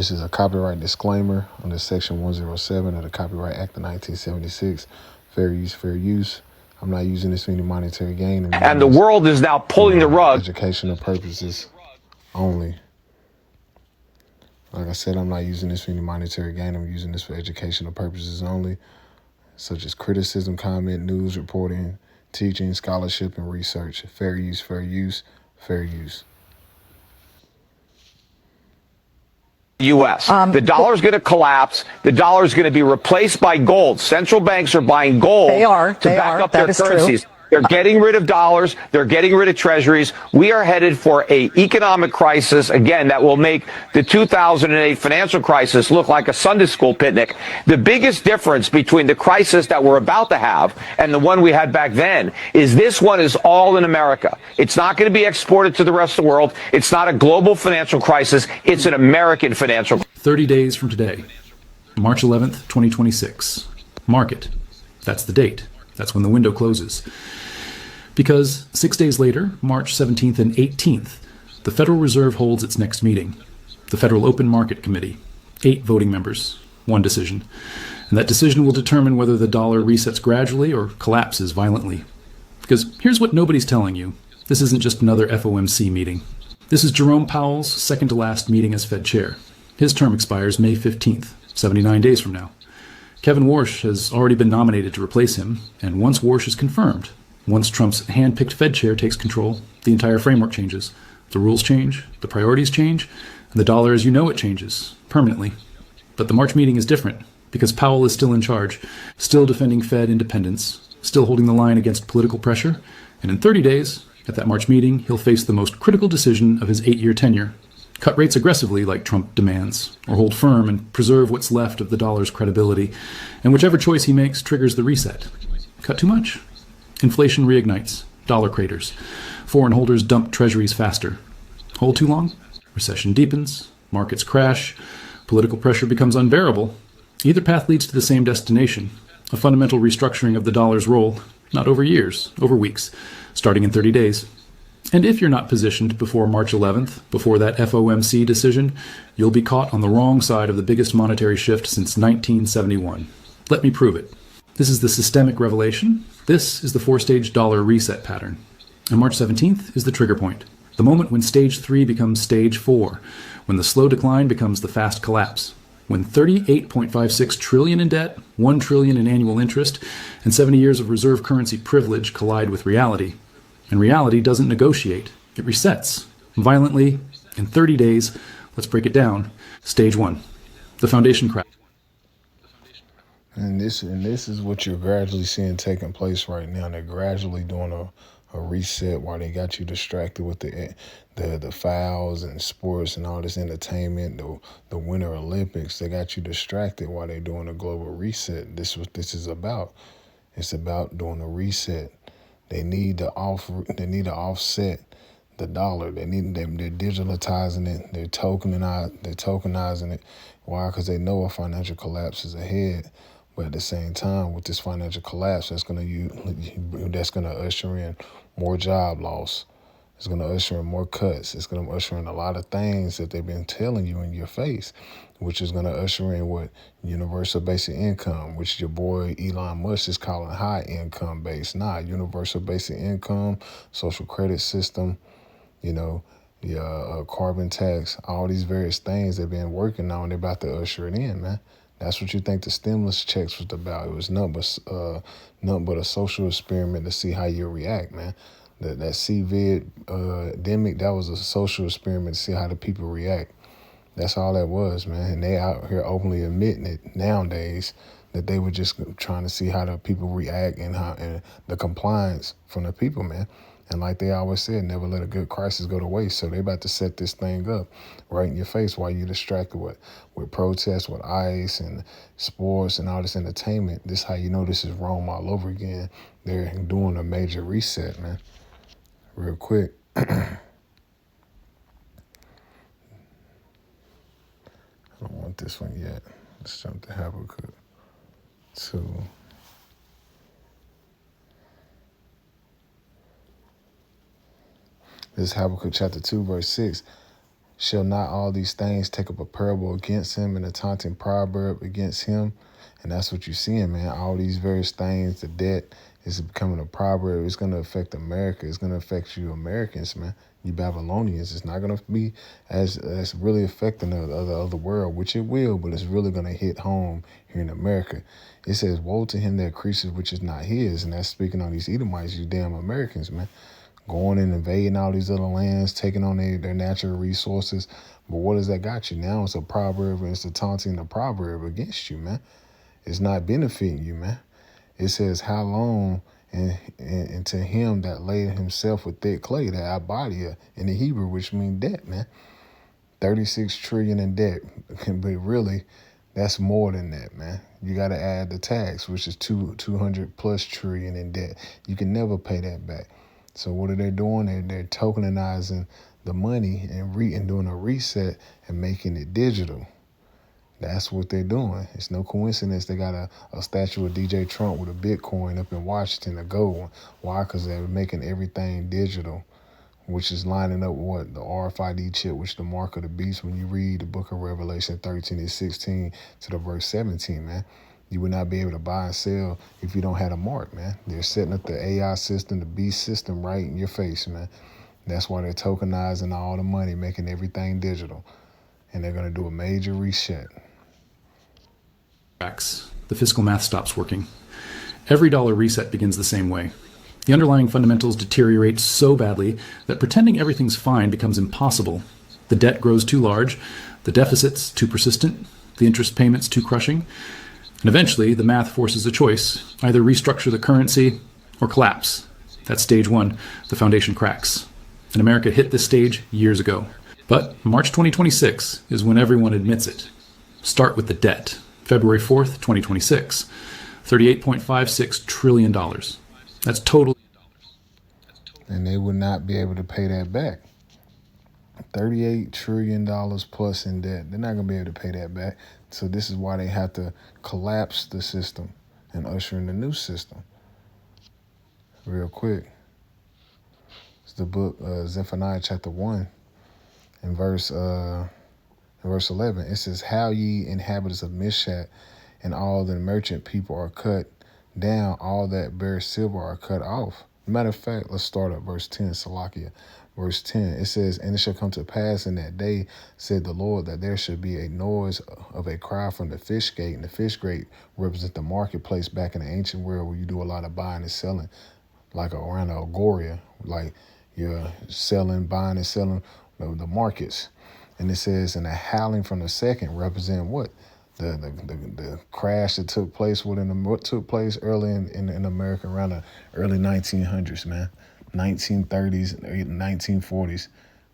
This is a copyright disclaimer under Section 107 of the Copyright Act of 1976. Fair use, fair use. I'm not using this for any monetary gain. And the world is now pulling the rug. Educational purposes only. Like I said, I'm not using this for any monetary gain. I'm using this for educational purposes only, such as criticism, comment, news, reporting, teaching, scholarship, and research. Fair use, fair use, fair use. U.S. The dollar is going to collapse. The dollar is going to be replaced by gold. Central banks are buying gold to back up their currencies. They're getting rid of dollars. They're getting rid of treasuries. We are headed for an economic crisis, again, that will make the 2008 financial crisis look like a Sunday school picnic. The biggest difference between the crisis that we're about to have and the one we had back then is this one is all in America. It's not going to be exported to the rest of the world. It's not a global financial crisis. It's an American financial crisis. 30 days from today, March 11th, 2026. Market. That's the date. That's when the window closes. Because 6 days later, March 17th and 18th, the Federal Reserve holds its next meeting, the Federal Open Market Committee, 8 voting members, 1 decision. And that decision will determine whether the dollar resets gradually or collapses violently. Because here's what nobody's telling you. This isn't just another FOMC meeting. This is Jerome Powell's second to last meeting as Fed chair. His term expires May 15th, 79 days from now. Kevin Warsh has already been nominated to replace him, and once Warsh is confirmed, once Trump's hand-picked Fed chair takes control, the entire framework changes. The rules change, the priorities change, and the dollar as you know it changes, permanently. But the March meeting is different, because Powell is still in charge, still defending Fed independence, still holding the line against political pressure, and in 30 days, at that March meeting, he'll face the most critical decision of his 8-year tenure. Cut rates aggressively like Trump demands, or hold firm and preserve what's left of the dollar's credibility, and whichever choice he makes triggers the reset. Cut too much? Inflation reignites, dollar craters, foreign holders dump treasuries faster. Hold too long? Recession deepens, markets crash, political pressure becomes unbearable. Either path leads to the same destination, a fundamental restructuring of the dollar's role, not over years, over weeks, starting in 30 days. And if you're not positioned before March 11th, before that FOMC decision, you'll be caught on the wrong side of the biggest monetary shift since 1971. Let me prove it. This is the systemic revelation. This is the 4-stage dollar reset pattern. And March 17th is the trigger point, the moment when stage 3 becomes stage 4, when the slow decline becomes the fast collapse, when 38.56 trillion in debt, 1 trillion in annual interest, and 70 years of reserve currency privilege collide with reality. And reality doesn't negotiate. It resets. Violently, in 30 days. Let's break it down. Stage 1, the foundation crack. And this is what you're gradually seeing taking place right now. They're gradually doing a reset while they got you distracted with the fouls and sports and all this entertainment, the Winter Olympics. They got you distracted while they're doing a global reset. This is what this is about. It's about doing a reset. They need to offset the dollar. They're digitalizing it. They're tokenizing it. Why? Because they know a financial collapse is ahead. But at the same time, with this financial collapse, that's gonna usher in more job loss. It's gonna usher in more cuts. It's gonna usher in a lot of things that they've been telling you in your face, which is gonna usher in what universal basic income, which your boy Elon Musk is calling high income based. Universal basic income, social credit system, your carbon tax, all these various things they've been working on. They're about to usher it in, man. That's what you think the stimulus checks was about. It was nothing but a social experiment to see how you react, man. That COVID demic, that was a social experiment to see how the people react. That's all that was, man. And they out here openly admitting it nowadays that they were just trying to see how the people react and the compliance from the people, man. And like they always said, never let a good crisis go to waste. So they about to set this thing up right in your face while you're distracted with protests, with ICE and sports and all this entertainment. This is how you know this is Rome all over again. They're doing a major reset, man. Real quick. I don't want this one yet. Let's jump to Habakkuk 2. This is Habakkuk chapter 2, verse 6. Shall not all these things take up a parable against him and a taunting proverb against him? And that's what you're seeing, man. All these various things, the debt is becoming a proverb. It's going to affect America. It's going to affect you Americans, man. You Babylonians. It's not going to be as really affecting the other world, which it will, but it's really going to hit home here in America. It says, woe to him that increases which is not his. And that's speaking on these Edomites, you damn Americans, man. Going and invading all these other lands, taking on their natural resources. But what has that got you? Now it's a proverb, and it's a taunting the proverb against you, man. It's not benefiting you, man. It says, how long and to him that laid himself with thick clay, that abadia in the Hebrew, which means debt, man. 36 trillion in debt. But really, that's more than that, man. You got to add the tax, which is 200 plus trillion in debt. You can never pay that back. So what are they doing? They're tokenizing the money and doing a reset and making it digital. That's what they're doing. It's no coincidence they got a statue of DJ Trump with a Bitcoin up in Washington, a gold one. Why? Because they're making everything digital, which is lining up with what? The RFID chip, which is the mark of the beast. When you read the book of Revelation 13 and 16 to the verse 17, man, you would not be able to buy and sell if you don't have a mark, man. They're setting up the AI system, the beast system right in your face, man. That's why they're tokenizing all the money, making everything digital. And they're going to do a major reset. The fiscal math stops working. Every dollar reset begins the same way. The underlying fundamentals deteriorate so badly that pretending everything's fine becomes impossible. The debt grows too large, the deficits too persistent, the interest payments too crushing, and eventually the math forces a choice: either restructure the currency or collapse. That's stage one. The foundation cracks. And America hit this stage years ago. But March 2026 is when everyone admits it. Start with the debt. February 4th, 2026, $38.56 trillion. That's total. And they would not be able to pay that back. $38 trillion plus in debt. They're not going to be able to pay that back. So this is why they have to collapse the system and usher in the new system. Real quick. It's the book Zephaniah chapter 1 and verse 11. It says, how ye inhabitants of Mishpat and all the merchant people are cut down, all that bear silver are cut off. Matter of fact, let's start at verse 10, Salakia. Verse 10, it says, and it shall come to pass in that day, said the Lord, that there should be a noise of a cry from the fish gate. And the fish gate represents the marketplace back in the ancient world where you do a lot of buying and selling, like around the Agoria, like you're selling, buying and selling the markets. And it says, and the howling from the second represent what? The crash that took place what took place early in America around the early 1900s, man. 1930s, 1940s.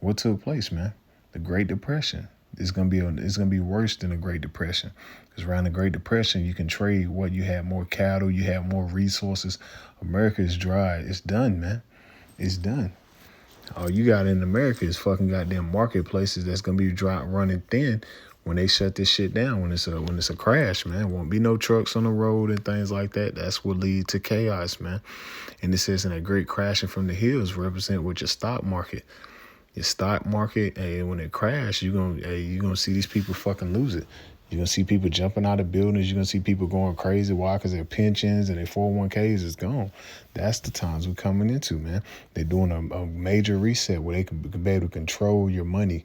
What took place, man? The Great Depression. It's gonna be worse than the Great Depression. Because around the Great Depression, you can trade what you have more cattle, you have more resources. America is dry. It's done, man. It's done. All you got in America is fucking goddamn marketplaces that's gonna be dry, running thin when they shut this shit down. When it's a crash, man. Won't be no trucks on the road and things like that. That's what lead to chaos, man. And it says, in a great crashing from the hills represent what your stock market. Your stock market, and when it crash, you're gonna see these people fucking lose it. You're going to see people jumping out of buildings. You're going to see people going crazy. Why? Because their pensions and their 401ks is gone. That's the times we're coming into, man. They're doing a major reset where they can be able to control your money.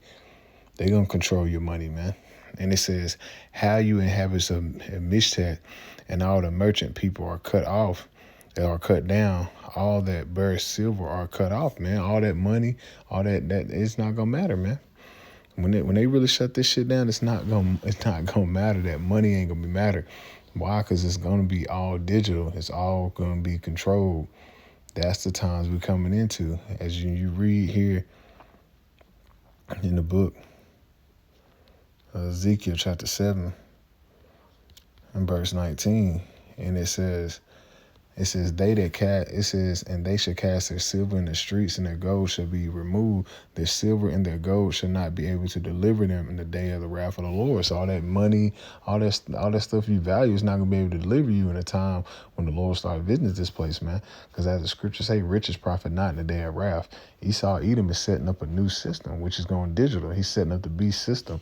They're going to control your money, man. And it says, how you inhabitants of Mishpat and all the merchant people are cut off, they are cut down. All that bear silver are cut off, man. All that money, all that it's not going to matter, man. When they really shut this shit down, it's not gonna matter. That money ain't gonna matter. Why? Because it's gonna be all digital. It's all gonna be controlled. That's the times we're coming into. As you read here in the book, Ezekiel chapter 7 and verse 19, and it says, It says they that cast. It says, and they shall cast their silver in the streets, and their gold shall be removed. Their silver and their gold shall not be able to deliver them in the day of the wrath of the Lord. So all that money, all that stuff you value is not gonna be able to deliver you in a time when the Lord started visiting this place, man. Because as the scriptures say, riches profit not in the day of wrath. Esau Edom is setting up a new system, which is going digital. He's setting up the beast system.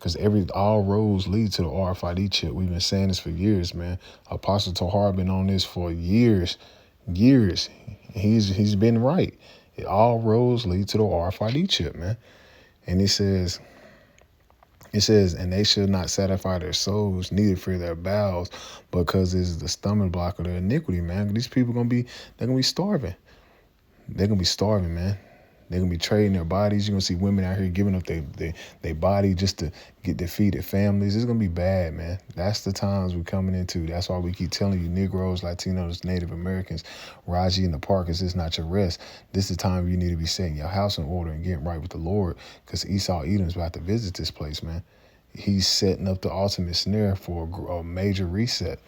Because all roads lead to the RFID chip. We've been saying this for years, man. Apostle Tohar been on this for years. He's been right. All roads lead to the RFID chip, man. And it says, and they should not satisfy their souls, neither fear their bowels, because it's the stomach block of their iniquity, man. These people they're gonna be starving. They're gonna be starving, man. They're going to be trading their bodies. You're going to see women out here giving up their body just to feed their families. It's going to be bad, man. That's the times we're coming into. That's why we keep telling you, Negroes, Latinos, Native Americans, Raji and the Parkers, it's not your rest. This is the time you need to be setting your house in order and getting right with the Lord, because Esau Edom's about to visit this place, man. He's setting up the ultimate snare for a major reset.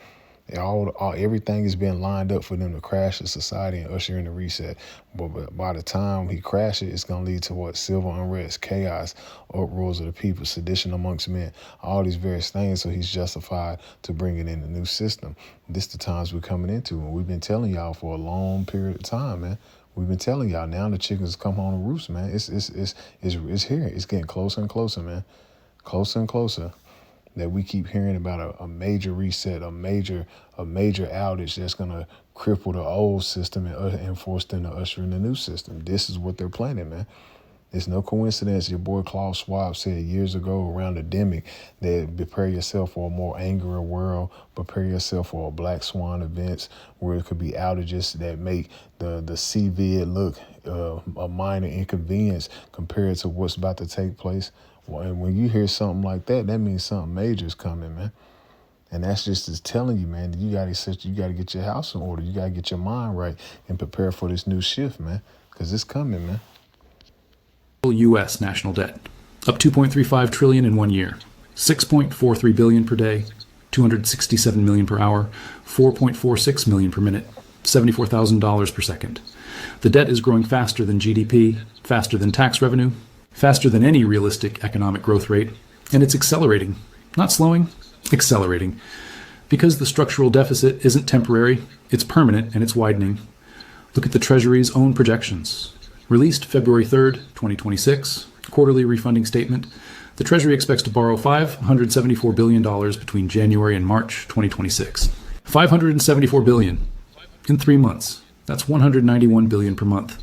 Everything is being lined up for them to crash the society and usher in the reset. But by the time he crashes, it's going to lead to what? Civil unrest, chaos, uproars of the people, sedition amongst men, all these various things. So he's justified to bring it in the new system. This the times we're coming into, and we've been telling y'all for a long period of time, man. We've been telling y'all. Now the chickens come home to roost, man. It's here. It's getting closer and closer, man. Closer and closer. That we keep hearing about a major reset, a major outage that's going to cripple the old system and force them to usher in the new system. This is what they're planning, man. It's no coincidence. Your boy Klaus Schwab said years ago around the demic that prepare yourself for a more angrier world, prepare yourself for a black swan events where it could be outages that make the CVID look a minor inconvenience compared to what's about to take place. And when you hear something like that, that means something major is coming, man. And that's just telling you, man, you gotta get your house in order. You gotta get your mind right and prepare for this new shift, man, because it's coming, man. U.S. national debt up 2.35 trillion in 1 year, 6.43 billion per day, 267 million per hour, 4.46 million per minute, $74,000 per second. The debt is growing faster than GDP, faster than tax revenue, faster than any realistic economic growth rate, and it's accelerating, not slowing, accelerating, because the structural deficit isn't temporary, it's permanent and it's widening. Look at the Treasury's own projections. Released February 3rd, 2026, quarterly refunding statement. The Treasury expects to borrow $574 billion between January and March 2026. $574 billion in 3 months. That's $191 billion per month.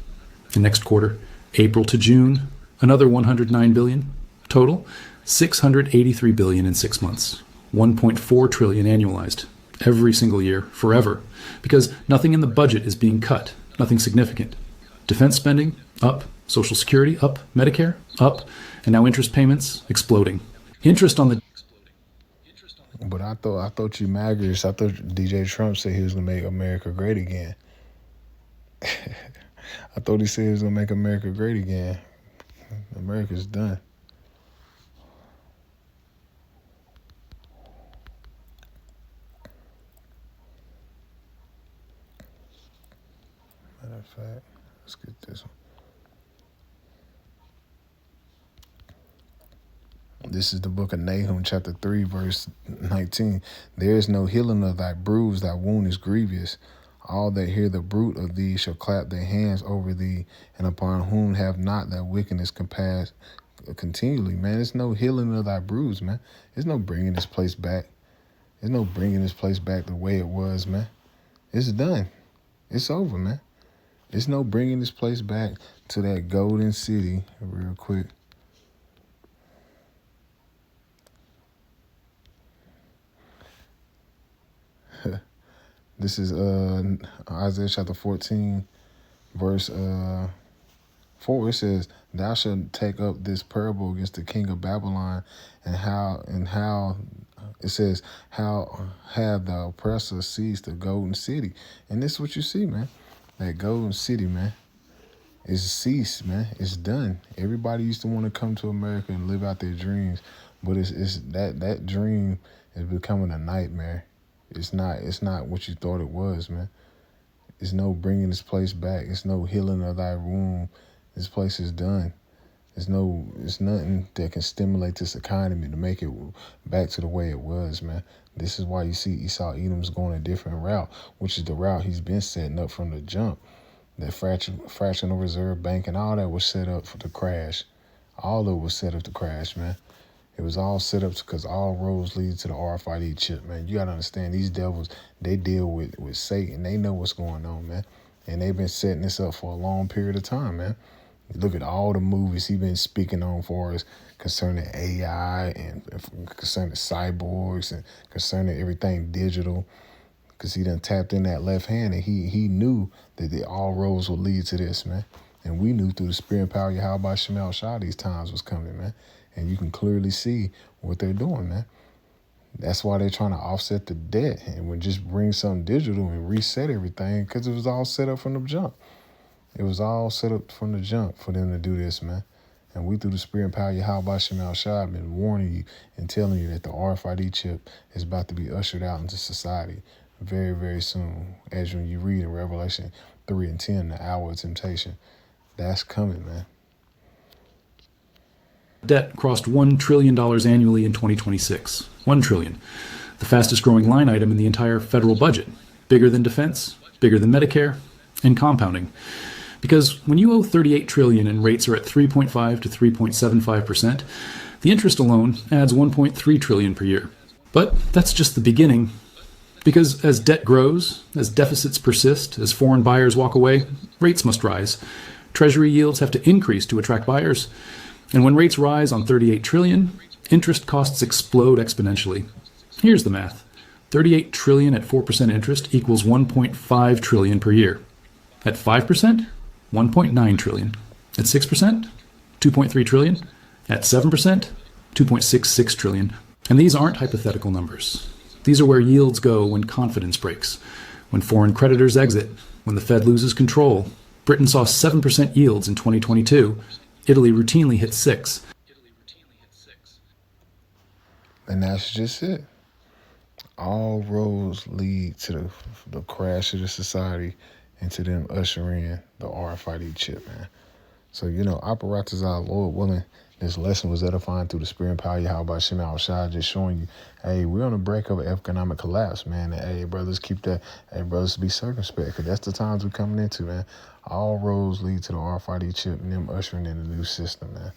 In next quarter, April to June, another $109 billion. Total, $683 billion in 6 months. $1.4 trillion annualized. Every single year, forever. Because nothing in the budget is being cut. Nothing significant. Defense spending, up. Social Security, up. Medicare, up. And now interest payments, exploding. Interest on the... But I thought you maggers. I thought DJ Trump said he was going to make America great again. I thought he said he was going to make America great again. America's done. Matter of fact, let's get this one. This is the book of Nahum, chapter 3, verse 19. There is no healing of thy bruise, thy wound is grievous. All that hear the bruit of thee shall clap their hands over thee, and upon whom have not thy wickedness compassed continually. Man, there's no healing of thy bruise, man. There's no bringing this place back. There's no bringing this place back the way it was, man. It's done. It's over, man. There's no bringing this place back to that golden city. Real quick. This is Isaiah chapter 14, verse 4. It says, "Thou shalt take up this parable against the king of Babylon, and how it says, how have the oppressor seized the golden city." And this is what you see, man. That golden city, man, is ceased, man. It's done. Everybody used to want to come to America and live out their dreams, but it's that dream is becoming a nightmare. It's not what you thought it was, man. It's no bringing this place back. It's no healing of thy wound. This place is done. It's nothing that can stimulate this economy to make it back to the way it was, man. This is why you see Esau Edom's going a different route, which is the route he's been setting up from the jump. That fractional reserve bank and all that was set up for the crash. All of it was set up to crash, man. It was all set up because all roads lead to the RFID chip, man. You got to understand, these devils, they deal with Satan. They know what's going on, man. And they've been setting this up for a long period of time, man. Look at all the movies he's been speaking on for us concerning AI and concerning cyborgs and concerning everything digital, because he done tapped in that left hand and he knew that all roads would lead to this, man. And we knew through the spirit and power of Yahweh Shemel Shah these times was coming, man. And you can clearly see what they're doing, man. That's why they're trying to offset the debt and would just bring something digital and reset everything, because it was all set up from the jump. It was all set up from the jump for them to do this, man. And we, through the spirit and power of Yahweh Shemel Shah, have been warning you and telling you that the RFID chip is about to be ushered out into society very, very soon. As when you read in Revelation 3 and 10, the hour of temptation, that's coming, man. Debt crossed $1 trillion annually in 2026. $1 trillion. The fastest growing line item in the entire federal budget. Bigger than defense, bigger than Medicare, and compounding. Because when you owe $38 trillion and rates are at 3.5 to 3.75%, the interest alone adds $1.3 trillion per year. But that's just the beginning. Because as debt grows, as deficits persist, as foreign buyers walk away, rates must rise. Treasury yields have to increase to attract buyers. And when rates rise on $38 trillion, interest costs explode exponentially. Here's the math. $38 trillion at 4% interest equals $1.5 trillion per year. At 5%, $1.9 trillion. At 6%, $2.3 trillion. At 7%, $2.66 trillion. And these aren't hypothetical numbers. These are where yields go when confidence breaks, when foreign creditors exit, when the Fed loses control. Britain saw 7% yields in 2022. Italy routinely hit 6. And that's just it. All roads lead to the crash of the society and to them ushering in the RFID chip, man. So, apparatus our Lord willing, this lesson was edifying through the spirit and power of Yahweh Shemel Shah, just showing you, hey, we're on the brink of an economic collapse, man. And, hey, brothers, be circumspect, because that's the times we're coming into, man. All roads lead to the RFID chip and them ushering in the new system, man.